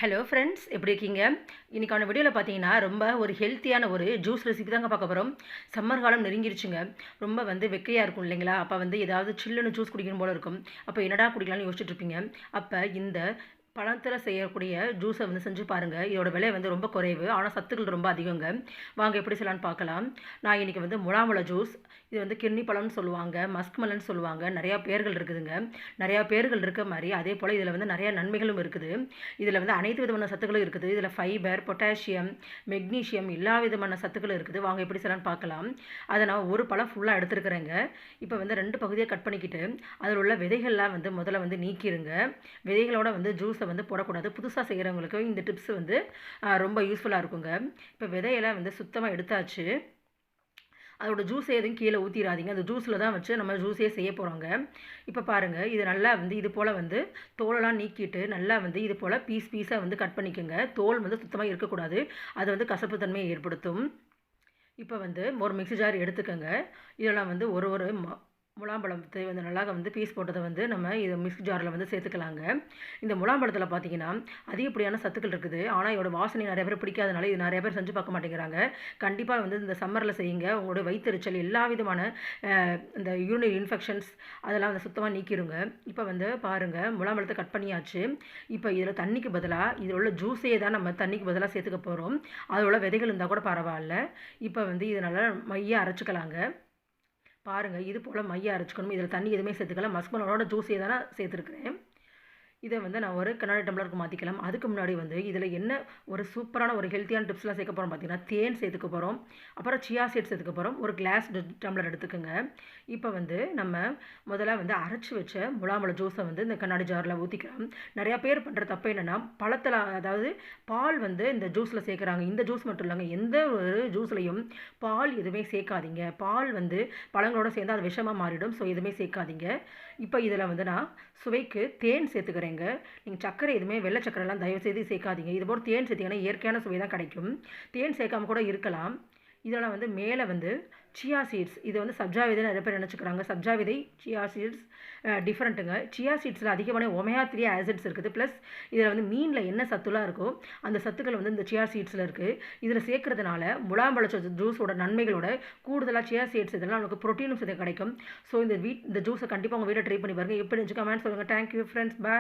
Hello friends, எப்படி இருக்கீங்க? இன்னைக்கான வீடியோவில் பார்த்தீங்கன்னா ரொம்ப ஒரு ஹெல்த்தியான ஒரு ஜூஸ் ரெசிபி தாங்க பார்க்க போகிறோம். சம்மர் காலம் நெருங்கிருச்சுங்க. ரொம்ப வெக்கையாக இருக்கும் இல்லைங்களா? அப்போ ஏதாவது சில்லுன்னு ஜூஸ் குடிக்கணும் போல இருக்கும். அப்போ என்னடா குடிக்கலாம்னு யோசிச்சுட்டு இருப்பீங்க. அப்போ இந்த பழத்தில் செய்யக்கூடிய ஜூஸை செஞ்சு பாருங்கள். இதோட விலை ரொம்ப குறைவு, ஆனால் சத்துக்கள் ரொம்ப அதிகங்க. வாங்க எப்படி செய்யலான்னு பார்க்கலாம். நான் இன்றைக்கி முலாம்பழ ஜூஸ், இது கிர்னி பழம்னு சொல்லுவாங்க, மஸ்க் மெலன் சொல்லுவாங்க, நிறையா பேர்கள் இருக்குதுங்க. நிறையா பேர்கள் இருக்க மாதிரி அதே போல் இதில் நிறையா நன்மைகளும் இருக்குது. இதில் அனைத்து விதமான சத்துக்களும் இருக்குது. இதில் ஃபைபர், பொட்டாசியம், மெக்னீஷியம் எல்லா விதமான சத்துக்களும் இருக்குது. வாங்க எப்படி செய்யலான்னு பார்க்கலாம். அதை நான் ஒரு பழம் ஃபுல்லாக எடுத்துருக்குறேங்க. இப்போ 2 பகுதியாக கட் பண்ணிக்கிட்டு அதில் உள்ள விதைகள்லாம் முதல்ல நீக்கிடுங்க. விதைகளோட ஜூஸை போடக்கூடாது. புதுசாக செய்கிறவங்களுக்கு இந்த டிப்ஸ் ரொம்ப யூஸ்ஃபுல்லாக இருக்குங்க. இப்போ விதையெல்லாம் சுத்தமாக எடுத்தாச்சு. அதோட ஜூஸ் எதுவும் கீழே ஊற்றிடாதீங்க. அந்த ஜூஸில் தான் வச்சு நம்ம ஜூஸே செய்ய போகிறோங்க. இப்போ பாருங்கள், இது நல்லா இது போல் தோலெல்லாம் நீக்கிட்டு நல்லா இது போல் பீஸாக கட் பண்ணிக்கோங்க. தோல் சுத்தமாக இருக்கக்கூடாது. அது கசப்பு தன்மையை ஏற்படுத்தும். இப்போ ஒரு மிக்ஸி ஜார் எடுத்துக்கோங்க. இதெல்லாம் ஒரு முலாம்பழத்தை நல்லா பீஸ் போட்டதை நம்ம இதை மிக்ஸி ஜாரில் சேர்த்துக்கலாங்க. இந்த முலாம்பழத்தில் பார்த்தீங்கன்னா அதிகப்படியான சத்துக்கள் இருக்குது. ஆனால் இதோட வாசனை நிறைய பேர் பிடிக்காதனால இது நிறைய பேர் செஞ்சு பார்க்க மாட்டேங்கிறாங்க. கண்டிப்பாக இந்த சம்மரில் செய்யுங்க. உங்களோட வயிற்றுச்சல் எல்லா விதமான இந்த யூரினரி இன்ஃபெக்ஷன்ஸ் அதெல்லாம் சுத்தமாக நீக்கிடுங்க. இப்போ பாருங்கள், முலாம்பழத்தை கட் பண்ணியாச்சு. இப்போ இதில் தண்ணிக்கு பதிலாக இதில் உள்ள ஜூஸே தான் நம்ம தண்ணிக்கு பதிலாக சேர்த்துக்க போகிறோம். அதோட விதைகள் இருந்தால் கூட பரவாயில்ல. இப்போ இதை நல்லா மையாக அரைச்சிக்கலாங்க. பாருங்கள், இது போல் மையாக அரைச்சிக்கணும். இதில் தண்ணி எதுவுமே சேர்த்துக்கலாம். மஸ்க் மெலனோட ஜூஸே தானே சேர்த்துருக்குறேன். இதை நான் ஒரு கண்ணாடி டம்ளருக்கு மாற்றிக்கலாம். அதுக்கு முன்னாடி இதில் என்ன ஒரு சூப்பரான ஒரு ஹெல்த்தியான டிப்ஸ்லாம் சேர்க்க போகிறோம் பார்த்தீங்கன்னா, தேன் சேர்த்துக்க போகிறோம். அப்புறம் சியா சீட்ஸ் சேர்த்துக்க போகிறோம். ஒரு கிளாஸ் டம்ளர் எடுத்துக்கோங்க. இப்போ நம்ம முதல்ல அரைச்சி வச்ச முலாம்பழ ஜூஸை இந்த கண்ணாடி ஜாரில் ஊற்றிக்கலாம். நிறையா பேர் பண்ணுற தப்பு என்னென்னா, பழத்தில் அதாவது பால் இந்த ஜூஸில் சேர்க்குறாங்க. இந்த ஜூஸ் மட்டும் இல்லைங்க, எந்த ஒரு ஜூஸ்லையும் பால் எதுவுமே சேர்க்காதீங்க. பால் பழங்களோட சேர்ந்து அது விஷமாக மாறிடும். ஸோ எதுவுமே சேர்க்காதீங்க. இப்போ இதில் நான் சுவைக்கு தேன் சேர்த்துக்கிறேங்க. நீங்கள் சர்க்கரை எதுவுமே வெள்ளை சர்க்கரைலாம் தயவுசெய்து சேர்க்காதீங்க. இது போல் தேன் சேர்த்திங்கன்னா இயற்கையான சுவை தான் கிடைக்கும். தேன் சேர்க்காம கூட இருக்கலாம். இதெல்லாம் மேலே சியா சீட்ஸ், இது சப்ஜா விதை நிறைய பேர் நினச்சிக்கிறாங்க. சப்ஜா விதை, சியா சீட்ஸ் டிஃப்ரெண்ட்டுங்க. சியா சீட்ஸில் அதிகமான ஒமேகா 3 ஆசிட்ஸ் இருக்குது. ப்ளஸ் இதில் மீனில் என்ன சத்துலாம் இருக்கோ அந்த சத்துக்கள் இந்த சியா சீட்ஸில் இருக்குது. இதில் சேர்க்கறதுனால முலாம்பழ ஜூஸோட நன்மைகளோட கூடுதலாக சியா சீட்ஸ் இதெல்லாம் நமக்கு ப்ரோட்டீனும் கிடைக்கும். ஸோ இந்த ஜூஸை கண்டிப்பாக உங்கள் வீட்டில் ட்ரை பண்ணி பாருங்கள். எப்படி இருந்துச்சு கமெண்ட் சொல்லுங்கள். Thank you friends. பாய்.